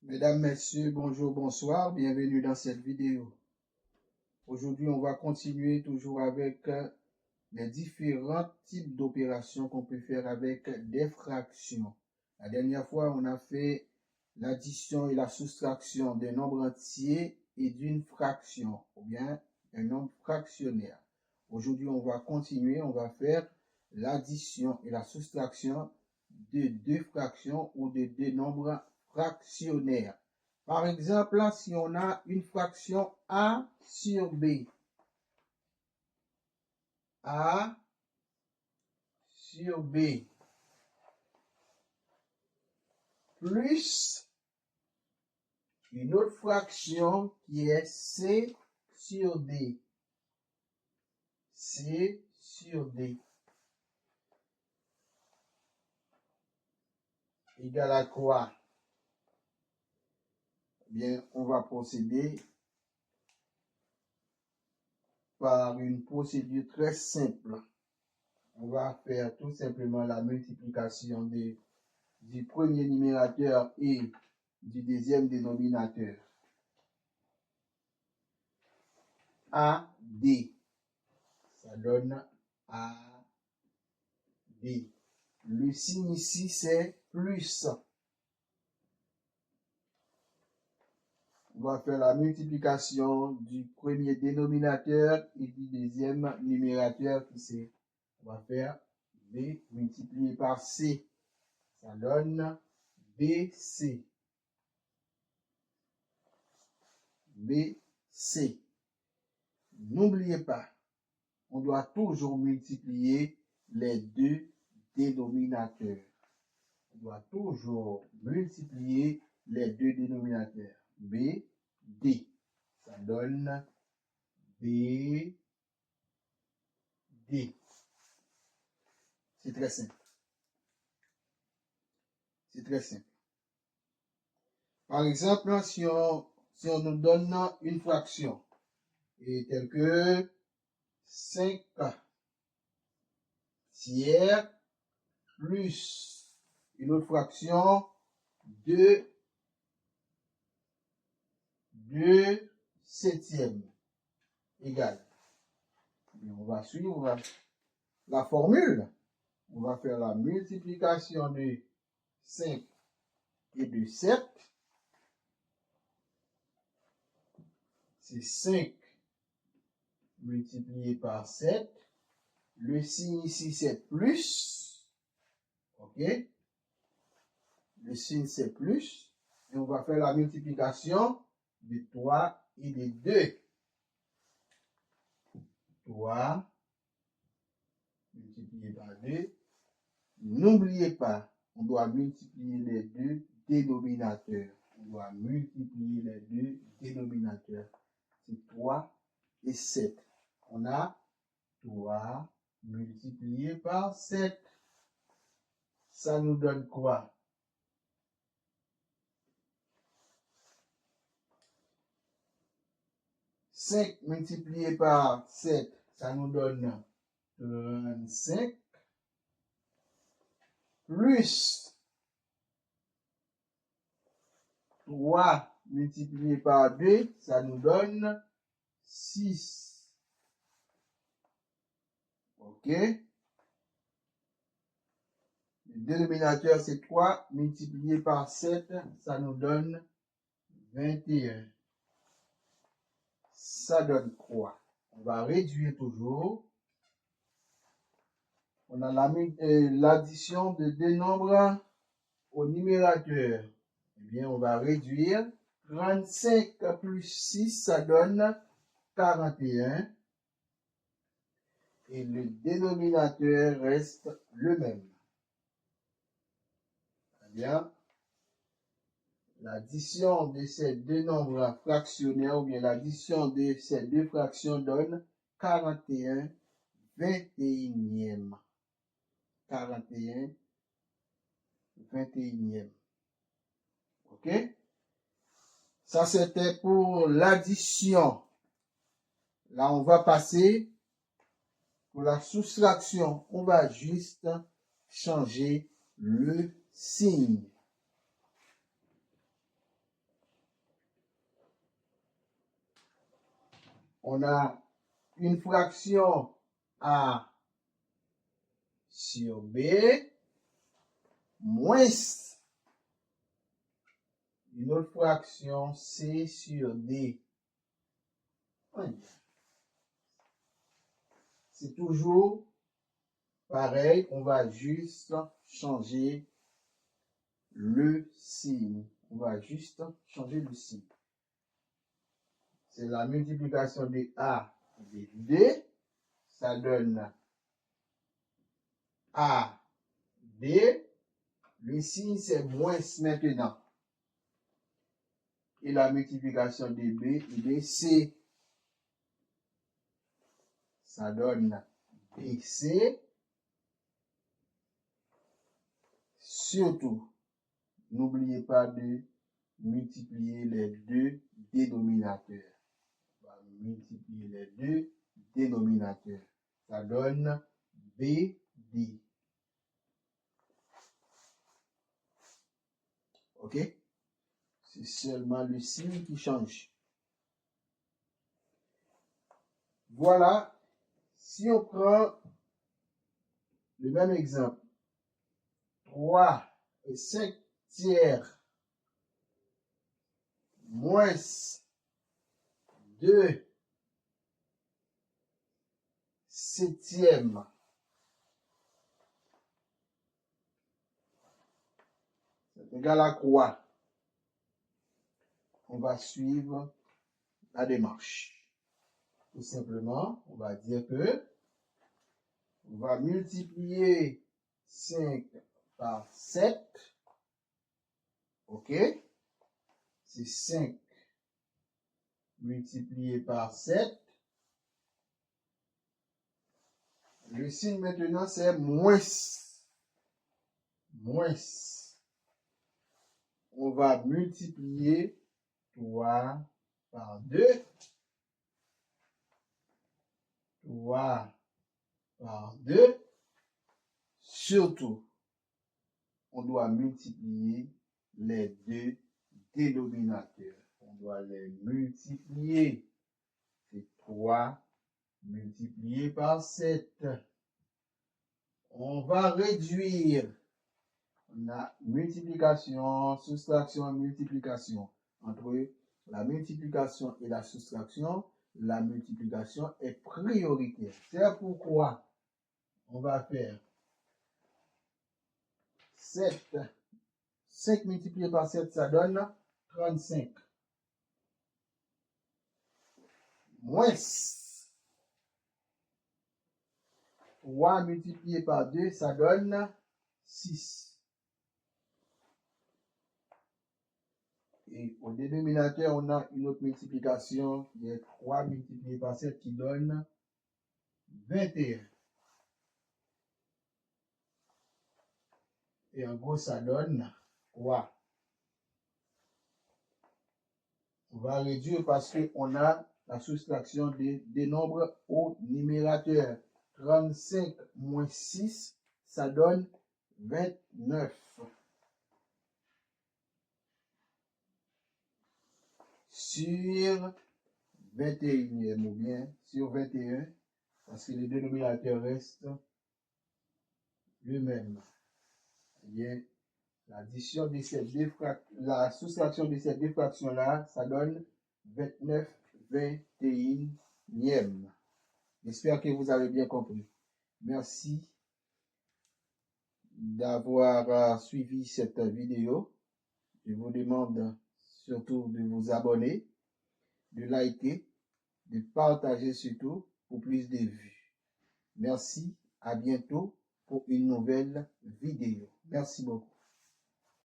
Mesdames, Messieurs, bonjour, bonsoir, bienvenue dans cette vidéo. Aujourd'hui, on va continuer toujours avec les différents types d'opérations qu'on peut faire avec des fractions. La dernière fois, on a fait l'addition et la soustraction d'un nombre entier et d'une fraction, ou bien un nombre fractionnaire. Aujourd'hui, on va continuer, on va faire l'addition et la soustraction de deux fractions ou de deux nombres fractionnaires. Par exemple, là, si on a une fraction A sur B, A sur B, plus une autre fraction qui est C sur D, C sur D, égale à quoi? Bien, on va procéder par une procédure très simple. On va faire tout simplement la multiplication du premier numérateur et du deuxième dénominateur. AD, ça donne AD. Le signe ici, c'est plus. On va faire la multiplication du premier dénominateur et du deuxième numérateur qui c'est, on va faire B multiplié par C. Ça donne BC. BC. N'oubliez pas, on doit toujours multiplier les deux dénominateurs. On doit toujours multiplier les deux dénominateurs. B, D. Ça donne B, D. C'est très simple. C'est très simple. Par exemple, si on nous donne une fraction, et telle que 5 tiers plus une autre fraction 2 septièmes égale. On va suivre la formule. On va faire la multiplication de 5 et de 7. C'est 5 multiplié par 7. Le signe ici, c'est plus. OK? Le signe, c'est plus. Et on va faire la multiplication de 3 et de 2. 3 multiplié par 2. N'oubliez pas, on doit multiplier les deux dénominateurs. On doit multiplier les deux dénominateurs. C'est 3 et 7. On a 3 multiplié par 7. Ça nous donne quoi? 5 multiplié par 7, ça nous donne 35. Plus 3 multiplié par 2, ça nous donne 6. OK? Le dénominateur, c'est 3 multiplié par 7, ça nous donne 21. Ça donne quoi? On va réduire toujours. On a l'addition de deux nombres au numérateur. Eh bien, on va réduire. 35 plus 6, ça donne 41. Et le dénominateur reste le même. Très bien. L'addition de ces deux nombres fractionnaires, ou bien l'addition de ces deux fractions donne 41 21e. 41 21e. OK? Ça, c'était pour l'addition. Là, on va passer pour la soustraction. On va juste changer le signe. On a une fraction A sur B moins une autre fraction C sur D. C'est toujours pareil, on va juste changer le signe. On va juste changer le signe. C'est la multiplication de A et de D. Ça donne A, D. Le signe, c'est moins maintenant. Et la multiplication de B et de C. Ça donne BC. Surtout, n'oubliez pas de multiplier les deux dénominateurs. On va multiplier les deux dénominateurs. Ça donne BD. OK? C'est seulement le signe qui change. Voilà. Si on prend le même exemple, 3 et 5 tiers moins 2 septièmes c'est égal à quoi? On va suivre la démarche. Tout simplement, on va dire que on va multiplier 5 par 7. OK? C'est 5 multiplié par 7. Le signe maintenant, c'est moins. Moins. On va multiplier 3 par 2. 3 par 2. Surtout, on doit multiplier les deux dénominateurs. On doit les multiplier. C'est 3 multiplié par 7. On va réduire. On a multiplication, soustraction, multiplication. Entre la multiplication et la soustraction, la multiplication est prioritaire. C'est pourquoi on va faire 7. 5 multiplié par 7, ça donne 35. Moins 3 multiplié par 2, ça donne 6. Et au dénominateur, on a une autre multiplication qui est 3 multiplié par 7 qui donne 21. Et en gros, ça donne quoi? On va réduire parce qu'on a la soustraction des nombres au numérateur. 35 moins 6, ça donne 29. Sur 21e ou bien sur 21, parce que les dénominateurs restent le même. Eh bien, l'addition de ces deux la soustraction de ces deux fractions-là, ça donne 29 21e. J'espère que vous avez bien compris. Merci d'avoir suivi cette vidéo. Je vous demande surtout de vous abonner, de liker, de partager surtout pour plus de vues. Merci, à bientôt pour une nouvelle vidéo. Merci beaucoup.